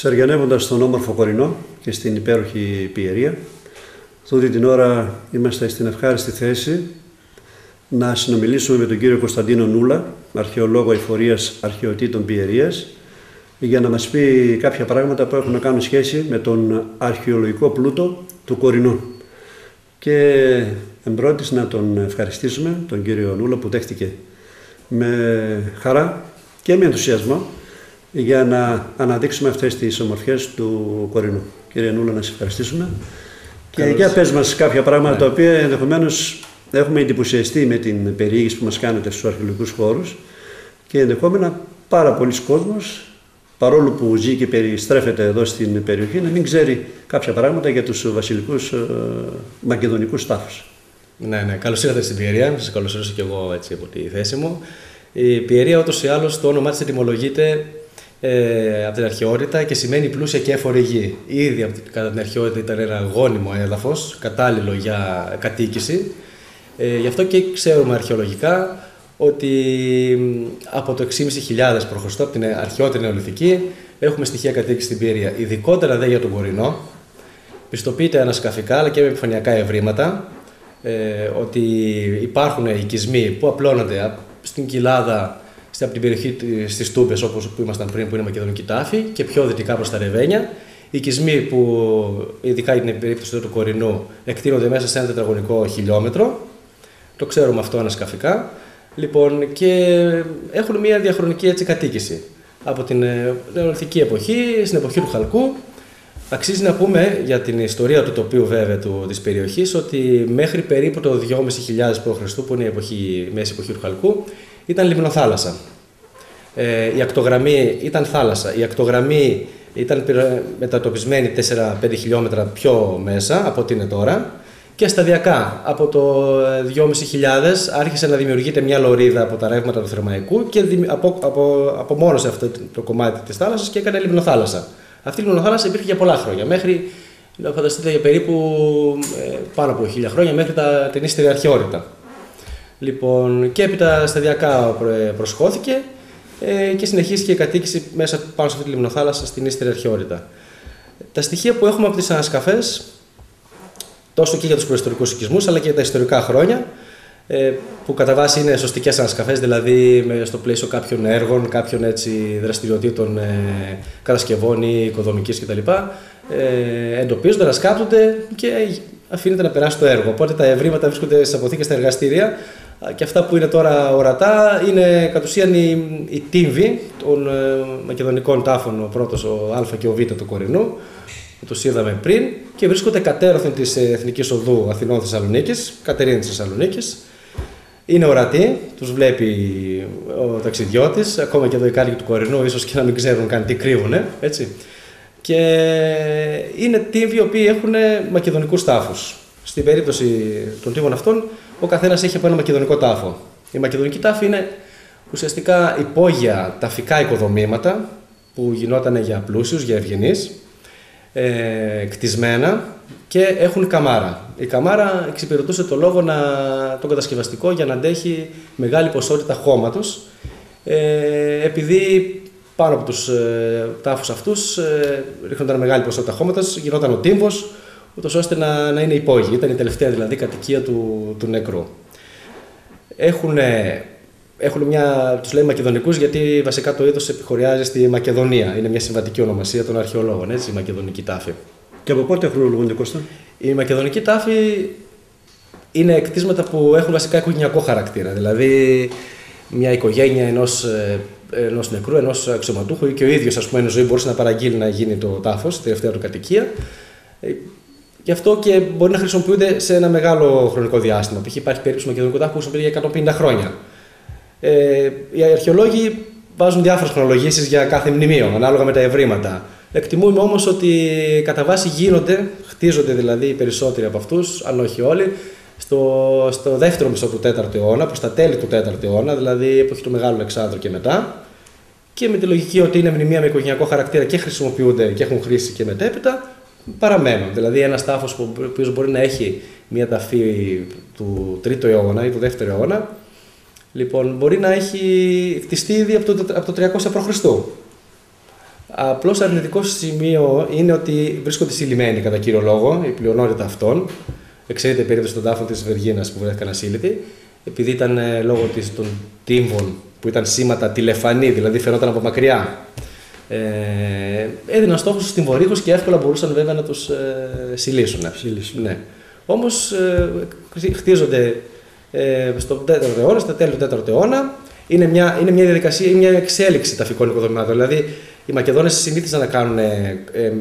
Σαριανεύοντας τον όμορφο Κορινό και στην υπέροχη Πιερία, τούτη την ώρα είμαστε στην ευχάριστη θέση να συνομιλήσουμε με τον κύριο Κωνσταντίνο Νούλα, αρχαιολόγο εφορίας αρχαιοτήτων Πιερίας, για να μας πει κάποια πράγματα που έχουν να κάνουν σχέση με τον αρχαιολογικό πλούτο του Κορινού. Και εμπρότης να τον ευχαριστήσουμε, τον κύριο Νούλα, που δέχτηκε με χαρά και με ενθουσιασμό για να αναδείξουμε αυτές τις ομορφιές του Κορινού. Κύριε Νούλα, να σας ευχαριστήσουμε. Και για πες μας κάποια πράγματα τα οποία ενδεχομένως έχουμε εντυπωσιαστεί με την περιήγηση που μας κάνετε στους αρχαιολογικούς χώρους και ενδεχόμενα πάρα πολλοί κόσμος, παρόλο που ζει και περιστρέφεται εδώ στην περιοχή, να μην ξέρει κάποια πράγματα για τους βασιλικούς μακεδονικούς τάφους. Ναι, καλώς ήρθατε στην Πιερία. Σας καλωσορίσω και εγώ έτσι από τη θέση μου. Η Πιερία, ούτως ή άλλως, το όνομά της ετυμολογείται από την αρχαιότητα και σημαίνει πλούσια και έφορη γη. Ήδη κατά την αρχαιότητα ήταν ένα γόνιμο έδαφος, κατάλληλο για κατοίκηση. Γι' αυτό και ξέρουμε αρχαιολογικά ότι από το 6.500 π.Χ., από την αρχαιότερη νεολιθική, έχουμε στοιχεία κατοίκησης στην Πιερία. Ειδικότερα δε για τον Κορινό, πιστοποιείται ανασκαφικά αλλά και με επιφανειακά ευρήματα ότι υπάρχουν οικισμοί που απλώνονται στην Κοιλάδα, από την περιοχή στις Τούμπες, όπως που ήμασταν πριν, που είναι μακεδονική τάφη, και πιο δυτικά προς τα Ρεβένια. Οικισμοί που, ειδικά για την περίπτωση του Κορινού, εκτείνονται μέσα σε ένα τετραγωνικό χιλιόμετρο. Το ξέρουμε αυτό ανασκαφικά. Λοιπόν, και έχουν μια διαχρονική έτσι κατοίκηση. Από την νεολιθική εποχή, στην εποχή του Χαλκού. Αξίζει να πούμε για την ιστορία του τοπίου, βέβαια, της περιοχής, ότι μέχρι περίπου το 2.500 π.Χ., που είναι η μέση εποχή του Χαλκού, ήταν λιμνοθάλασσα. Η ακτογραμμή ήταν θάλασσα. Η ακτογραμμή ήταν μετατοπισμένη 4-5 χιλιόμετρα πιο μέσα από ό,τι είναι τώρα. Και σταδιακά από το 2.500 άρχισε να δημιουργείται μια λωρίδα από τα ρεύματα του Θερμαϊκού και απομόνωσε αυτό το κομμάτι της θάλασσας και έκανε λιμνοθάλασσα. Αυτή η λιμνοθάλασσα υπήρχε για πολλά χρόνια, μέχρι, να φανταστείτε, για περίπου πάνω από 1.000 χρόνια, μέχρι την ύστερη αρχαιότητα. Λοιπόν, και έπειτα σταδιακά προσχώθηκε και συνεχίστηκε η κατοίκηση μέσα πάνω σε αυτή τη λιμνοθάλασσα στην ύστερη αρχαιότητα. Τα στοιχεία που έχουμε από τις ανασκαφές, τόσο και για τους προϊστορικούς οικισμούς, αλλά και για τα ιστορικά χρόνια, που κατά βάση είναι σωστικές ανασκαφές, δηλαδή στο πλαίσιο κάποιων έργων, κάποιων έτσι δραστηριοτήτων κατασκευών ή οικοδομικής κτλ. Εντοπίζονται, ανασκάπτονται και αφήνεται να περάσει το έργο. Οπότε τα ευρήματα βρίσκονται στις αποθήκες, στα εργαστήρια, και αυτά που είναι τώρα ορατά είναι κατ' ουσίαν οι τύμβοι των μακεδονικών τάφων, ο πρώτος, ο Α και ο Β του Κορινού, που τους είδαμε πριν, και βρίσκονται κατέρωθεν της Εθνικής Οδού Αθηνών-Θεσσαλονίκης, Κατερίνης Θεσσαλονίκης. Είναι ορατοί, τους βλέπει ο ταξιδιώτης, ακόμα και εδώ οι κάτοικοι του Κορινού, ίσως και να μην ξέρουν καν τι κρύβουνε, έτσι. Και είναι τύμβοι οι οποίοι έχουν μακεδονικούς τάφους. Στην περίπτωση των τύμβων αυτών, ο καθένας έχει από ένα μακεδονικό τάφο. Η μακεδονική τάφη είναι ουσιαστικά υπόγεια ταφικά οικοδομήματα που γινόταν για πλούσιους, για ευγενείς, κτισμένα, και έχουν καμάρα. Η καμάρα εξυπηρετούσε το λόγο τον κατασκευαστικό για να αντέχει μεγάλη ποσότητα χώματος, επειδή πάνω από τους τάφους αυτούς ρίχνονταν μεγάλη ποσότητα χώματος, γινόταν ο τύμβος, ούτως ώστε να είναι υπόγειοι. Ήταν η τελευταία δηλαδή κατοικία του νεκρού. Τους λέει Μακεδονικούς γιατί βασικά το είδος επιχωριάζει στη Μακεδονία. Είναι μια συμβατική ονομασία των αρχαιολόγων, έτσι, η Μακεδονική τάφη. Και από πότε χρονολογούνται, Κώστα? Η Μακεδονική τάφη είναι κτίσματα που έχουν βασικά οικογενειακό χαρακτήρα. Δηλαδή, μια οικογένεια ενός νεκρού, ενός αξιωματούχου, ή και ο ίδιος, ας πούμε, εν ζωή μπορούσε να παραγγείλει να γίνει το τάφος, τη τελευταία του κατοικία. Γι' αυτό και μπορεί να χρησιμοποιούνται σε ένα μεγάλο χρονικό διάστημα. Π.χ. υπάρχει περίπτωση μακεδονικού τάφου που χρησιμοποιείται για 150 χρόνια. Οι αρχαιολόγοι βάζουν διάφορες χρονολογήσεις για κάθε μνημείο, ανάλογα με τα ευρήματα. Εκτιμούμε όμως ότι κατά βάση χτίζονται δηλαδή οι περισσότεροι από αυτούς, αν όχι όλοι, στο δεύτερο μισό του 4ου αιώνα, προς τα τέλη του 4ου αιώνα, δηλαδή εποχή του Μεγάλου Αλεξάνδρου και μετά. Και με τη λογική ότι είναι μνημεία με οικογενειακό χαρακτήρα και χρησιμοποιούνται και έχουν χρήση και μετέπειτα, παραμένουν. Δηλαδή, ένας τάφος που μπορεί να έχει μια ταφή του 3ου αιώνα ή του 2ου αιώνα, λοιπόν, μπορεί να έχει χτιστεί ήδη από το 300 π.Χ. Απλώς αρνητικό σημείο είναι ότι βρίσκονται συλλημμένοι κατά κύριο λόγο, η πλειονότητα αυτών. Εξαιρείται η περίπτωση των τάφων της Βεργίνας που βρέθηκαν ασύλλητοι, επειδή ήταν λόγω των τύμβων που ήταν σήματα τηλεφανή, δηλαδή φαινόταν από μακριά. Έδιναν στόχους στην τυμβορύχους και εύκολα μπορούσαν βέβαια να τους συλλήσουν. Ναι. Όμως χτίζονται στον 4ο αιώνα, στα τέλη του 4ου αιώνα. Είναι μια διαδικασία, είναι μια εξέλιξη ταφικών οικοδομημάτων. Δηλαδή, οι Μακεδόνες συνήθιζαν να κάνουν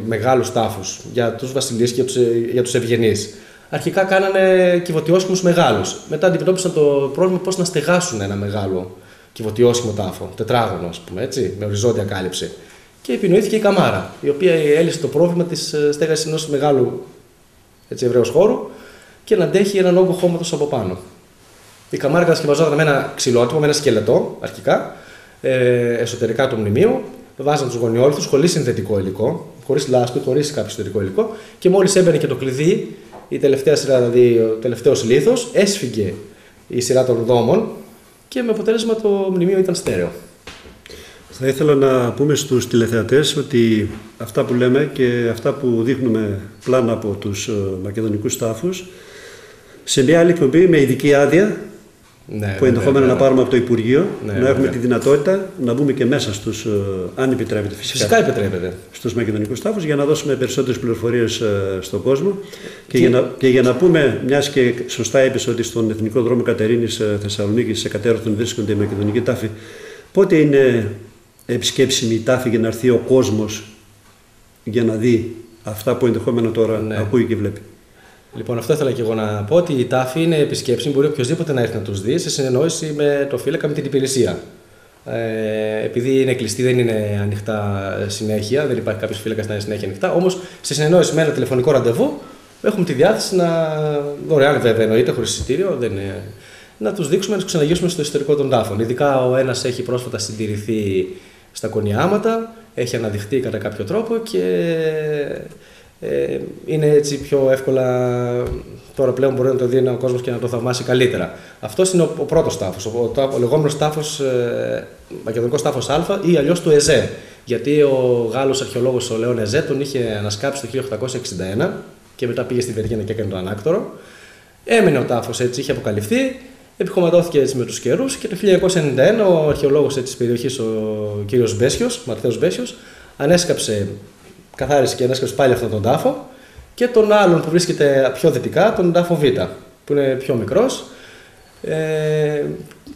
μεγάλους τάφους για τους βασιλείς και για τους ευγενείς. Αρχικά κάνανε κυβωτιόσχημους μεγάλους. Μετά αντιμετώπισαν το πρόβλημα πώς να στεγάσουν ένα μεγάλο κυβωτιόσχημο τάφο, τετράγωνο, ας πούμε, έτσι, με οριζόντια κάλυψη. Και επινοήθηκε η καμάρα, η οποία έλυσε το πρόβλημα της στέγασης ενός μεγάλου ευρέως χώρου και να αντέχει έναν όγκο χώματος από πάνω. Η καμάρα κατασκευαζόταν με ένα ξυλότυπο, με ένα σκελετό αρχικά, εσωτερικά του μνημείου. Βάζαν τους γωνιόλιθους χωρίς συνθετικό υλικό, χωρίς λάσπη, χωρίς κάποιο εσωτερικό υλικό. Και μόλις έμπαινε και το κλειδί, η τελευταία σειρά, δηλαδή ο τελευταίος λίθος, έσφυγε η σειρά των δόμων και με αποτέλεσμα το μνημείο ήταν στέρεο. Θα ήθελα να πούμε στους τηλεθεατές ότι αυτά που λέμε και αυτά που δείχνουμε πλάνα από τους μακεδονικούς τάφους, σε μια άλλη εκπομπή με ειδική άδεια, που ενδεχόμενα να πάρουμε από το Υπουργείο, να έχουμε τη δυνατότητα να μπούμε και μέσα στους, αν επιτρέπεται φυσικά επιτρέπεται, στους μακεδονικούς τάφους, για να δώσουμε περισσότερες πληροφορίες στον κόσμο και για να πούμε, μιας και σωστά είπες ότι στον Εθνικό Δρόμο Κατερίνης Θεσσαλονίκης σε κατέρωθον βρίσκονται οι μακεδονικοί τάφοι, πότε είναι επισκέψιμη η τάφη για να έρθει ο κόσμος για να δει αυτά που ενδεχόμενα τώρα ακούει και βλέπει? Λοιπόν, αυτό ήθελα και εγώ να πω, ότι η τάφη είναι επισκέψιμη, μπορεί οποιοδήποτε να έρθει να τους δει σε συνεννόηση με το φύλακα, με την υπηρεσία. Επειδή είναι κλειστή, δεν είναι ανοιχτά συνέχεια, δεν υπάρχει κάποιος φύλακας να είναι συνέχεια ανοιχτά. Όμως, σε συνεννόηση με ένα τηλεφωνικό ραντεβού, έχουμε τη διάθεση δωρεάν βέβαια εννοείται, χωρίς εισιτήριο, να τους δείξουμε, να τους ξαναγυρίσουμε στο ιστορικό των τάφων. Ειδικά ο ένας έχει πρόσφατα συντηρηθεί στα Κονιάματα, έχει αναδειχθεί κατά κάποιο τρόπο και είναι έτσι πιο εύκολα, τώρα πλέον μπορεί να το δει ο κόσμος και να το θαυμάσει καλύτερα. Αυτός είναι ο πρώτος τάφος, ο λεγόμενος τάφος, μακεδονικός τάφος Α ή αλλιώς του ΕΖΕ. Γιατί ο Γάλλος αρχαιολόγος ο Λέων Εζέ τον είχε ανασκάψει το 1861 και μετά πήγε στη Βεργίνα και έκανε τον ανάκτορο. Έμεινε ο τάφος έτσι, είχε αποκαλυφθεί, επιχωματώθηκε έτσι με τους καιρούς και το 1991 ο αρχαιολόγος της περιοχής, ο κύριος Μπέσιος, Μαρθαίος Μπέσιος, καθάρισε και ανέσκαψε πάλι αυτόν τον τάφο και τον άλλον που βρίσκεται πιο δυτικά, τον τάφο Β, που είναι πιο μικρός.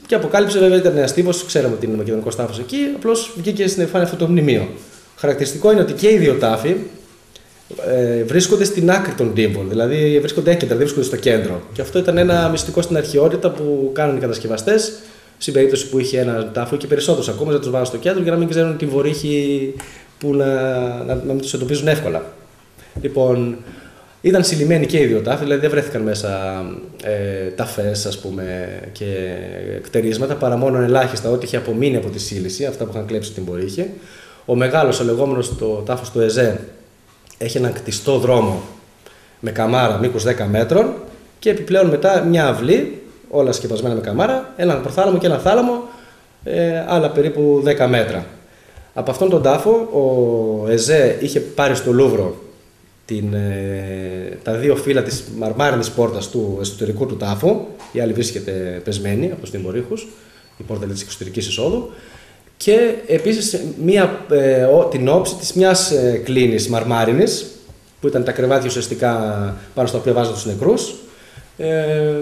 Και αποκάλυψε, βέβαια, ήταν ένας τύπος, ξέραμε ότι είναι μακεδονικός τάφος εκεί, απλώς βγήκε στην επιφάνεια αυτό το μνημείο. Χαρακτηριστικό είναι ότι και οι δύο τάφοι βρίσκονται στην άκρη των τύμβων, δηλαδή βρίσκονται έκεντρα, δεν βρίσκονται στο κέντρο. Και αυτό ήταν ένα μυστικό στην αρχαιότητα που κάνουν οι κατασκευαστές, στην περίπτωση που είχε ένα τάφο και περισσότερους ακόμα, να τους βάζουν στο κέντρο για να μην ξέρουν την βορύχη που να μην τους εντοπίζουν εύκολα. Λοιπόν, ήταν συλλημμένοι και οι δύο τάφοι, δηλαδή δεν βρέθηκαν μέσα ταφές, ας πούμε, και κτερίσματα, παρά μόνο ελάχιστα ό,τι είχε απομείνει από τη σύλληση, αυτά που είχαν κλέψει την βορύχη. Ο μεγάλος, ο λεγόμενος τάφος του ΕΖΕ, έχει έναν κτιστό δρόμο με καμάρα μήκους 10 μέτρων και επιπλέον μετά μια αυλή, όλα σκεπασμένα με καμάρα, έναν προθάλαμο και ένα θάλαμο, άλλα περίπου 10 μέτρα. Από αυτόν τον τάφο, ο ΕΖΕ είχε πάρει στο Λούβρο τα δύο φύλλα της μαρμάρινης πόρτας του εσωτερικού του τάφου, η άλλη βρίσκεται πεσμένη από τους τυμβορύχους, η πόρτα της εξωτερικής εισόδου, και επίσης την όψη της μιας κλίνης μαρμάρινης, που ήταν τα κρεβάτια ουσιαστικά πάνω στα οποία βάζαν τους νεκρούς,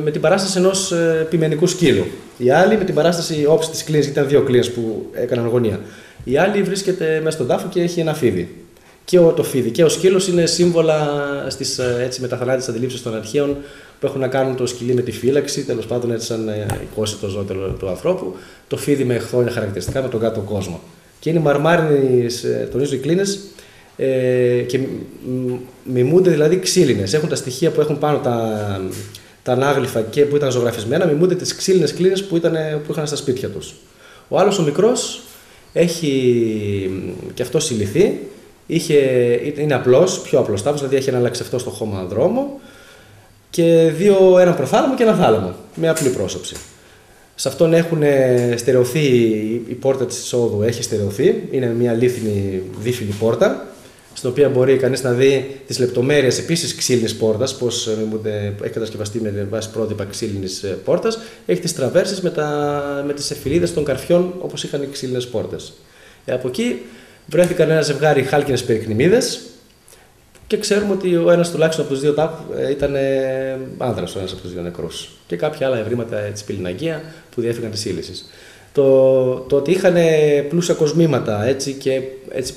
με την παράσταση ενός πειμενικού σκύλου. Η άλλη με την παράσταση όψη της κλίνης, γιατί ήταν δύο κλίνες που έκαναν γωνία. Η άλλη βρίσκεται μέσα στον τάφο και έχει ένα φίδι. Και το φίδι και ο σκύλος είναι σύμβολα στις μεταθανάτιες αντιλήψεις των αρχαίων που έχουν να κάνουν το σκυλί με τη φύλαξη, τέλος πάντων έτσι σαν εικόσει το ζώο του ανθρώπου. Το φίδι με εχθρόνια χαρακτηριστικά με τον κάτω κόσμο. Και είναι μαρμάρινες, τονίζω, οι κλίνες και μιμούνται δηλαδή ξύλινες. Έχουν τα στοιχεία που έχουν πάνω τα ανάγλυφα και που ήταν ζωγραφισμένα, μιμούνται τις ξύλινες κλίνες που είχαν στα σπίτια τους. Ο άλλος, ο μικρός, έχει και αυτό συλληφθεί. Είναι απλός, πιο απλός τάφος, δηλαδή έχει ένα λαξευτό στο χώμα δρόμο και έναν προθάλαμο και ένα θάλαμο, με απλή πρόσωψη. Σε αυτόν έχουν στερεωθεί, η πόρτα της εισόδου έχει στερεωθεί, είναι μια λίθινη δίφυλη πόρτα, στην οποία μπορεί κανείς να δει τις λεπτομέρειες επίσης ξύλινης πόρτας, πώς έχει κατασκευαστεί με βάση πρότυπα ξύλινης πόρτας, έχει τις τραβέρσεις με τις εφηρίδες των καρφιών όπως είχαν οι ξύλινες πόρτες. Από εκεί βρέθηκαν ένα ζευγάρι χάλκινες περικνημίδες και ξέρουμε ότι ο ένας τουλάχιστον από τους δύο ήταν άνδρας, ο ένας από τους δύο νεκρούς. Και κάποια άλλα ευρήματα πυληναγία που διέφυγαν της ύλησης. Το ότι είχαν πλούσια κοσμήματα και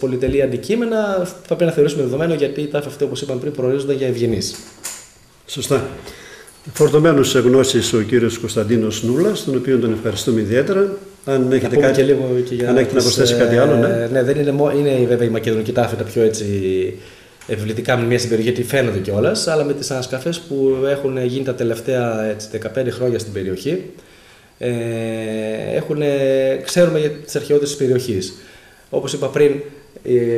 πολυτελή αντικείμενα θα πρέπει να θεωρήσουμε δεδομένο, γιατί οι τάφοι αυτοί, όπως είπαμε πριν, προορίζονταν για ευγενείς. Σωστά. Φορτωμένος σε γνώσεις ο κύριος Κωνσταντίνος Νούλας, τον οποίο τον ευχαριστούμε ιδιαίτερα. Αν έχετε κάτι, αν έχετε να προσθέσει κάτι άλλο, ναι. Ναι, δεν είναι βέβαια η μακεδονική τάφη τα πιο επιβλητικά μνημεία στην περιοχή, γιατί φαίνονται κιόλας, αλλά με τις ανασκαφές που έχουν γίνει τα τελευταία 15 χρόνια στην περιοχή, ξέρουμε για τις αρχαιότητες της περιοχής. Όπως είπα πριν,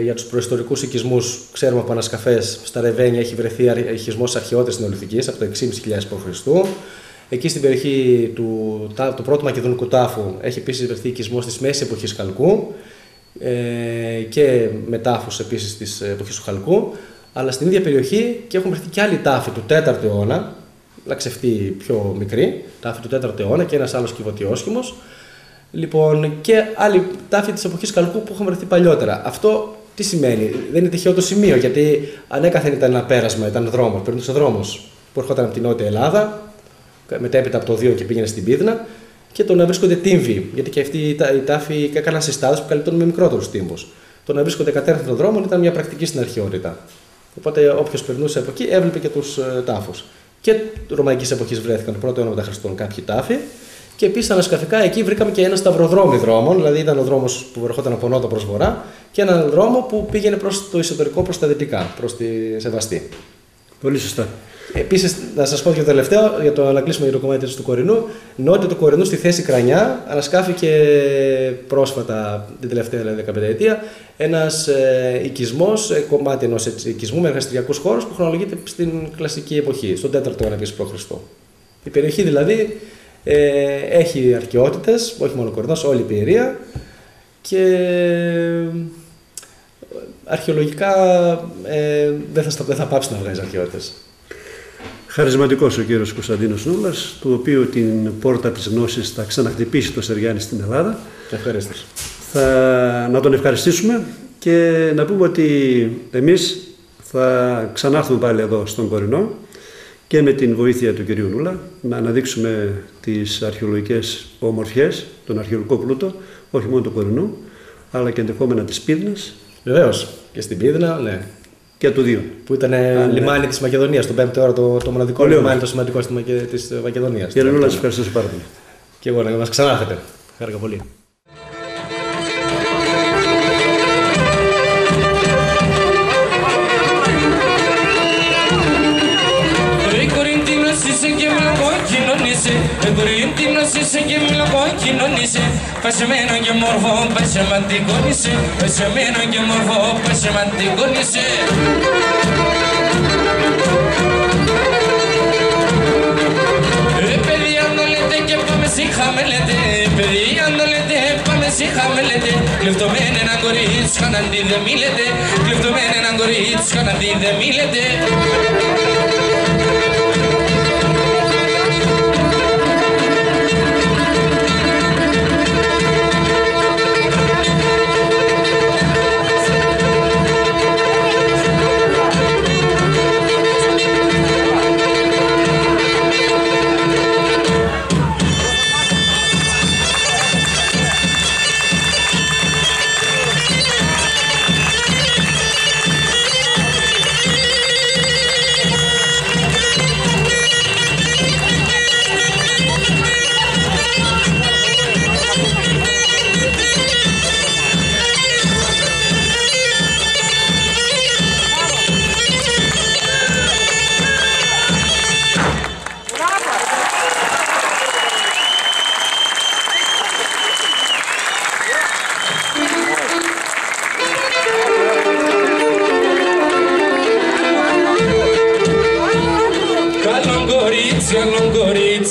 για τους προϊστορικούς οικισμούς, ξέρουμε από ανασκαφές στα Ρεβένια έχει βρεθεί οικισμός αρχαιότητας νεολιθικής από το 6.500 π.Χ. Εκεί στην περιοχή του πρώτου μακεδονικού τάφου έχει επίσης βρεθεί οικισμός της μέσης εποχής Χαλκού και με τάφους επίσης της εποχής του Χαλκού. Αλλά στην ίδια περιοχή και έχουν βρεθεί και άλλοι τάφοι του 4ου αιώνα, λαξευτή πιο μικρή, τάφη του 4ου αιώνα και ένας άλλος κυβωτιόσχημος. Λοιπόν, και άλλοι τάφοι της εποχής Χαλκού που έχουν βρεθεί παλιότερα. Αυτό τι σημαίνει? Δεν είναι τυχαίο το σημείο, γιατί ανέκαθεν ήταν ένα πέρασμα, ήταν δρόμος, περνούσε δρόμος που ερχόταν από την Νότια Ελλάδα, μετέπειτα από το Δίο και πήγαινε στην Πίδνα, και το να βρίσκονται τύμβοι, γιατί και αυτοί οι τάφοι έκαναν συστάδες που καλύπτουν με μικρότερους τύμβους. Το να βρίσκονται κατέρθεν των δρόμων ήταν μια πρακτική στην αρχαιότητα. Οπότε όποιος περνούσε από εκεί έβλεπε και τους τάφους. Και ρωμαϊκής εποχής βρέθηκαν το πρώτο αιώνα μετά Χριστόν κάποιοι τάφοι. Και επίσης ανασκαφικά εκεί βρήκαμε και ένα σταυροδρόμι δρόμων, δηλαδή ήταν ο δρόμος που ερχόταν από νότο προς βορρά, και έναν δρόμο που πήγαινε προς το εσωτερικό, προς τα δυτικά, προς τη Σεβαστή. Πολύ σωστά. Επίσης, να σας πω και το τελευταίο, να κλείσουμε για το κομμάτι του Κορινού. Νότια του Κορινού, στη θέση Κρανιά, ανασκάφηκε πρόσφατα, την τελευταία δηλαδή 15ετία, ένας οικισμός, κομμάτι ενός οικισμού με εργαστηριακούς χώρους που χρονολογείται στην κλασική εποχή, στον 4ο αιώνα π.Χ. Η περιοχή δηλαδή έχει αρχαιότητες, όχι μόνο Κορινός, όλη η Πιερία, και αρχαιολογικά δεν θα πάψει να βγάζει αρχαιότητες. Χαρισματικός ο κύριος Κωνσταντίνος Νούλας, του οποίου την πόρτα της γνώσης θα ξαναχτυπήσει το Στεριάνι στην Ελλάδα. Ευχαριστώ. Να τον ευχαριστήσουμε και να πούμε ότι εμείς θα ξανάρθουμε πάλι εδώ στον Κορινό και με την βοήθεια του κυρίου Νούλα να αναδείξουμε τις αρχαιολογικές ομορφιές, τον αρχαιολογικό πλούτο, όχι μόνο του Κορινού, αλλά και ενδεχόμενα της Πίδνας. Βεβαίως, και στην Πίδνα, ναι. Και του Δίου. Που ήταν λιμάνι της Μακεδονίας, τον 5ο αιώνα, το μοναδικό λιμάνι το σημαντικό της Μακεδονίας. Κύριε Νούλα, σας ευχαριστώ πάρα πολύ. Και εγώ να μας ξανάρθετε. Χάρηκα πολύ. Είσαι και μιλακό κοινωνείσαι, πεσμένο και μορφό, πεσαιμαντικό είσαι, πεσαμένο και μορφό, πεσαιμαντικό είσαι. Παιδιά αν το λέτε και πάμε σιχαμέλετε, παιδιά αν το λέτε πάμε σιχαμέλετε, κλεφτωμένο έναν κορίτσι χαναντί δεν μίλετε, κλεφτωμένο έναν κορίτσι χαναντί δεν μίλετε.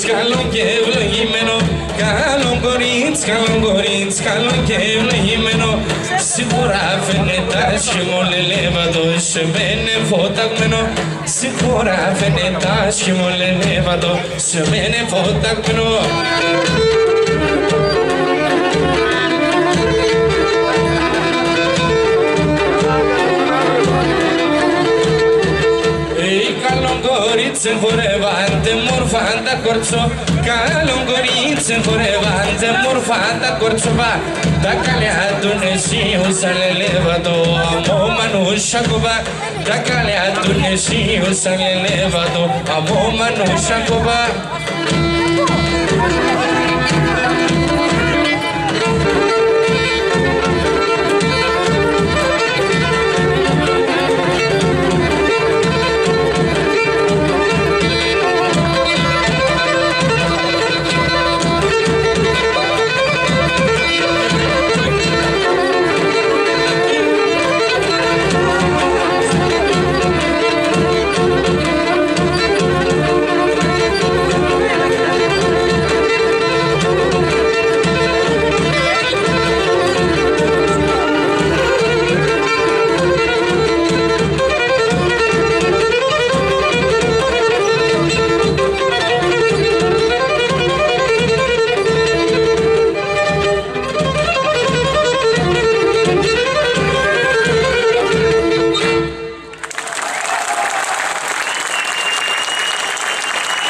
Καλό και ευλογημένο, Καλό κορίτσι, καλό και ευλογημένο. Σίγουρα φαίνεται άσχημο, λελεύαντο, σε μένε φωταγμένο. Σίγουρα φαίνεται άσχημο, λελεύαντο, σε μένε φωταγμένο. Φορεύαντε μορφάντα κορτσό, καλό κορίτσι φορεύαντε μορφάντα κορτσοβά. Τα καλιά του νεσίου λελεύατο, αμό μανούσα κοβά. Τα καλιά του νεσίου λελεύατο, αμό μανούσα κοβά.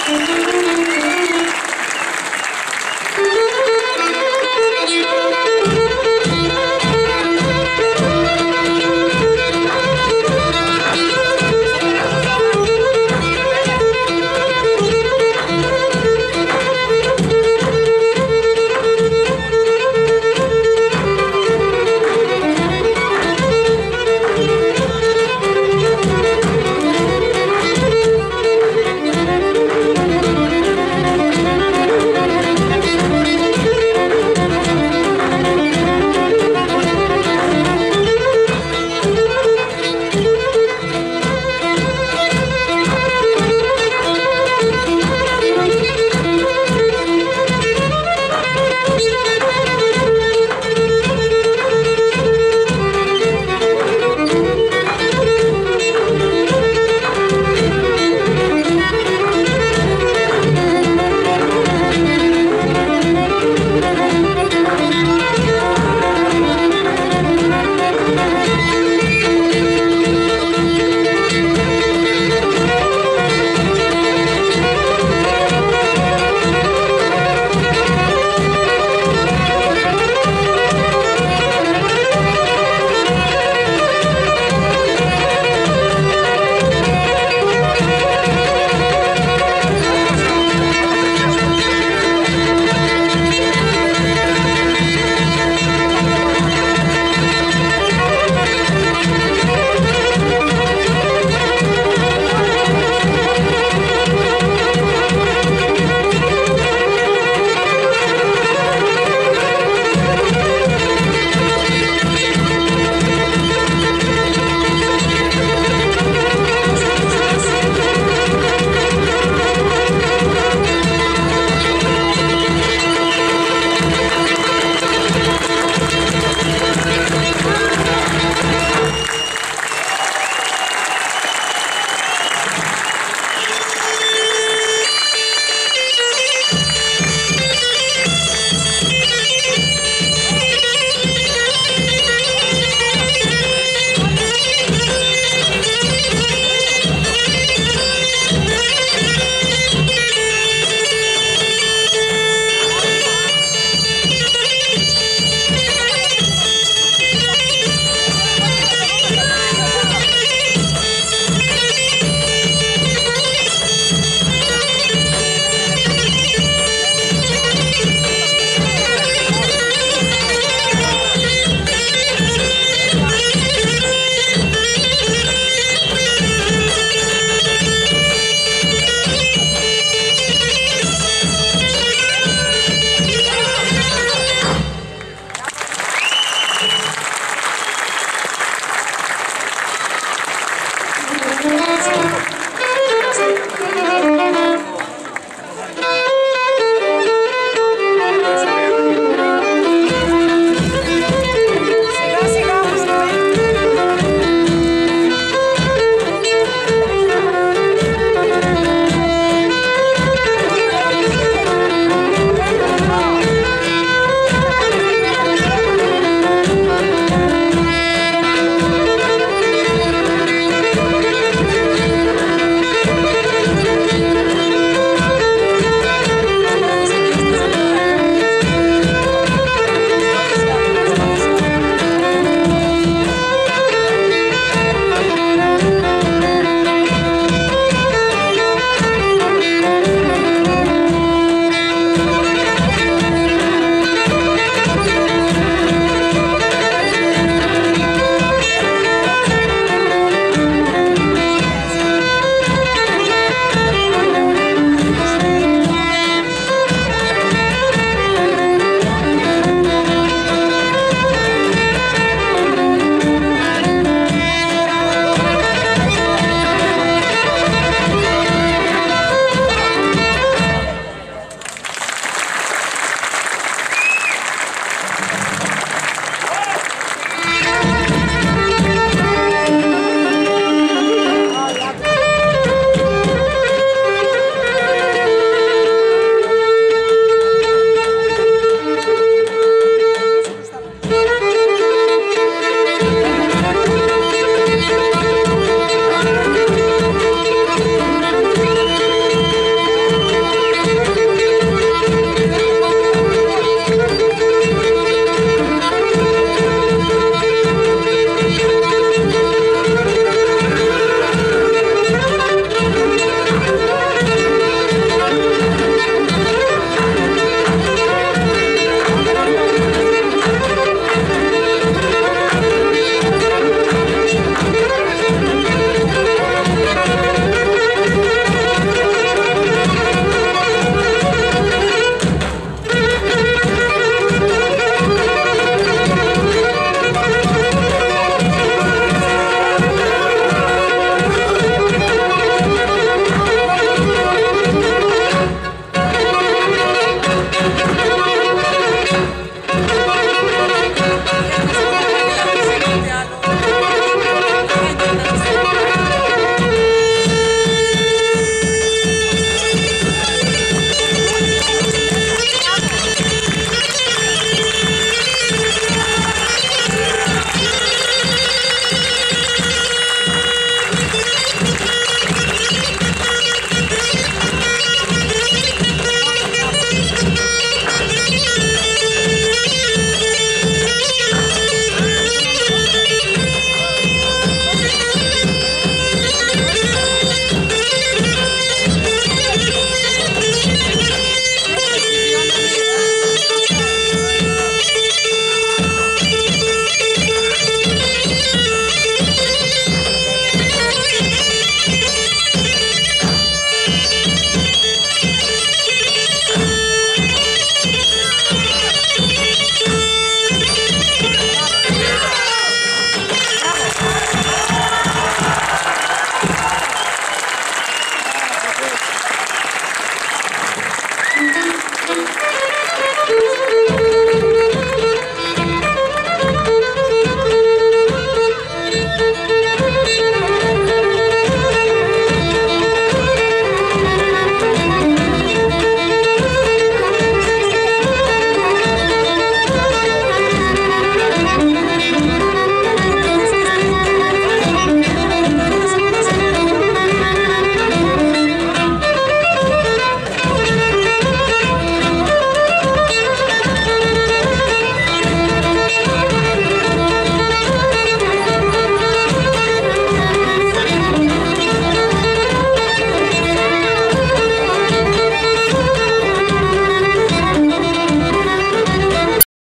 Thank you.